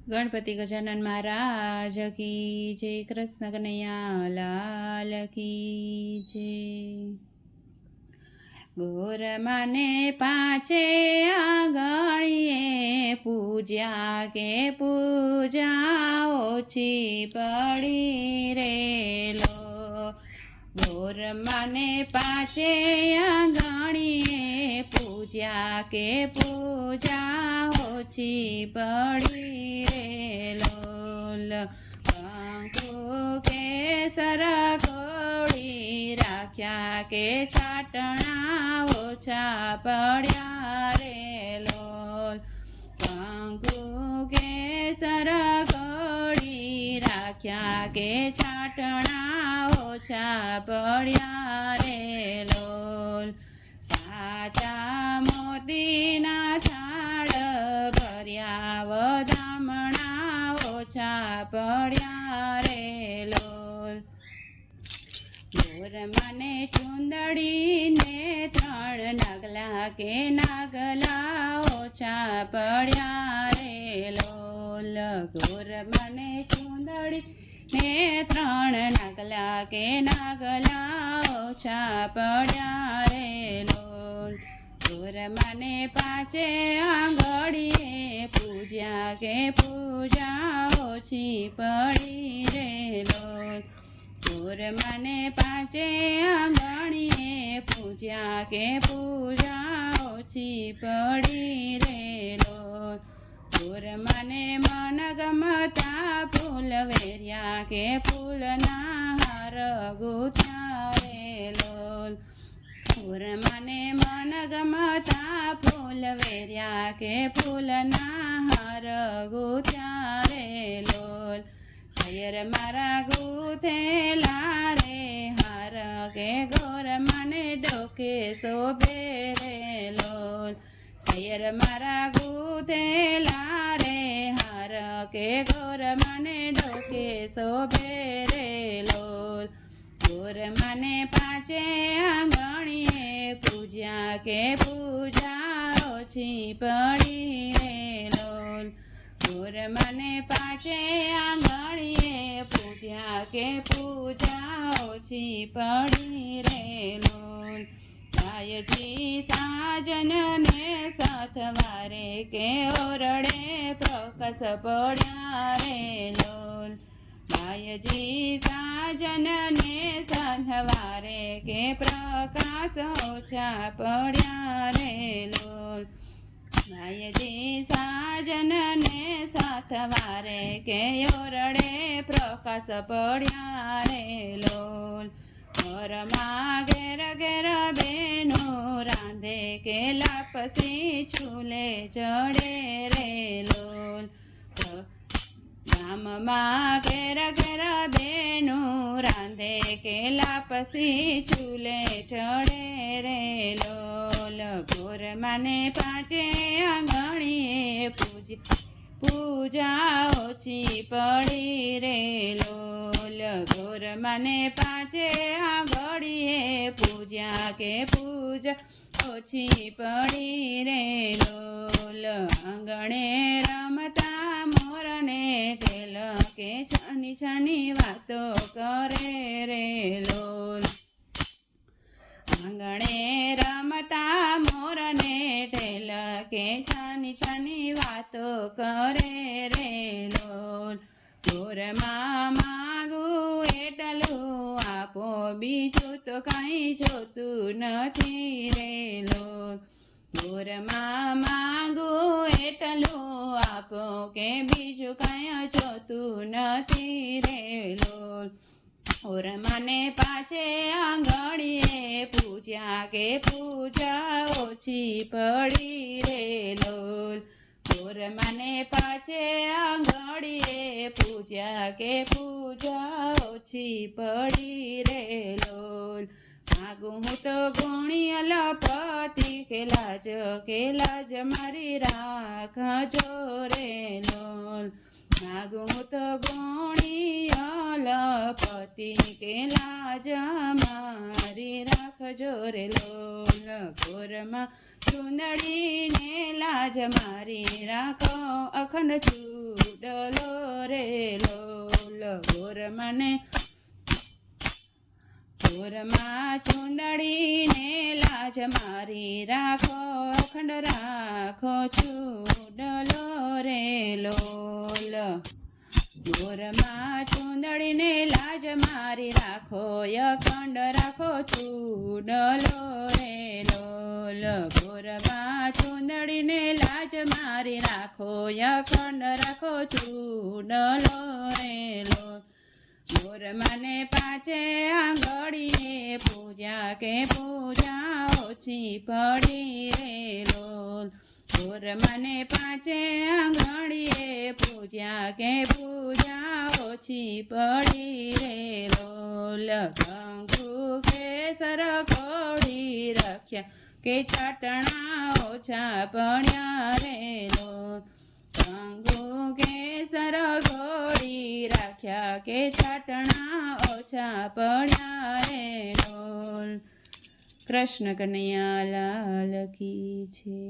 गणपति गजानन महाराज की जय। कृष्ण कन्हैया लाल की जय। गोर माने पाचे आंगणिए पूजा के पूजा ओछी पड़ी रे लो। गोर माने पाचे आंगणिए पूजा के पूजा ओछी पड़ी रे लोल। कंकु केसर कोड़ी राख्या के चाटणा ओछा पड्या रे लोल। कंकु केसर कोड़ी राख्या के चाटणा ओछा पड्या रे लोल। साचा मोतीना थाळ भर्या वदामणा ओछा पड्या रे लोल। गोर माने चुंदड़ी ने त्रण नागला के नागला ओछा पड्या रे लोल। गोर माने चुंदड़ी ने त्रण नागला के नागला ओछा पड्या रे लोल। गोर माने पाचे आंगणिए पूजा के पूजा ओछी पड़ी रे लोल। गोर माने पाचे आंगणिए पूजा के पूजा ओछी पड़ी रे लोल। गोर माने मन गमता फूल वेरिया के फूलना हार गुथ्या रे लोल। गोर माने मन गमता फूल वेरिया के फूलना हार गुथ्या रे लोल। सैयर मारा गुथेला रे हार के गोर माने डोके शोभे रे लोल। सैयर मारा गुथेला रे हार के गोर माने डोके शोभे रे लोल। गोर माने पाचे आंगणिए पूजा के पूजा ओछी पड़ी रे लोल। गोर माने पाचे आंगणिए पूजा के पूजा ओछी पड़ी रे लोल। गायत्री साजन ने साथवारे के ओरड़े प्रकाश पड्या रे लोल। गायत्री साजन ने साथवारे के प्रकाश ओछा पड्या रे लोल। गायत्री साजन ने साथवारे के ओरड़े प्रकाश पड्या रे लोल। घरमा घेर घेर बेनो रांधे के लापसी चूले चढ़े रे लोल। गाममा घेर घेर बेनो रांधे के लापसी चूले चढ़े रे लोल। गोर माने पाचे आंगणिए पूजा ओछी पड़ी रे लोल। गोर माने पाचे आंगणिए पूजा के पूजा ओछी पड़ी रे लोल। आंगणे रमता मोर ने टेल के छानी छानी वातो करे रे लोल। आंगणे रमता मोर ने टेल के छानी छानी वातो करे रे लोल। गोर मागू एटलू आपो बीजू तो काई जोतू नथी रे लोल। गोर मागू एटलू आपो के बीजू काई जोतू नथी रे लोल। गोर माने पाचे आंगणिए पूजा के पूजा ओछी पड़ी रे लोल। गोर माने पाचे आंगणिए पूजा के पूजा ओछी पड़ी रे लोल। मागू हूँ तो गुणियल पति के लाज मारी राखजो रे लोल। मागू हूँ तो गुणियल पति के लाज मारी राखजो रे लोल। गोर ચૂંદડીને લાજ મારી રાખો અખંડ ચૂડલો રે લોલ ગોરમાં ચૂંદડીને લાજ મારી રાખો અખંડ રાખો ચૂડલો રે લોલ ગોરમાં ચૂંદડીને લાજ મારી રાખો અખંડ રાખો ચૂડલો રે લોલ ગોરમાં ચૂંદડીને લાજ મારી રાખો અખંડ રાખો ચૂડલો રે લોલ ગોરમાને પાંચે આંગળીએ પૂજા કે પૂજા ઓછી પડી રે લોલ ગોરમાને પાંચે આંગળીએ પૂજા કે પૂજા ઓછી પડી રે લોલ કંકુ કેસર કોડી રખ્યા કે ચાટણા ઓછા પડ્યા રે લોલ કંકુ કેસર કોડી રાખ્યા કે ચાટણા ઓછા પડ્યા રે લોલ. કૃષ્ણ કનૈયા લાલ કી છે.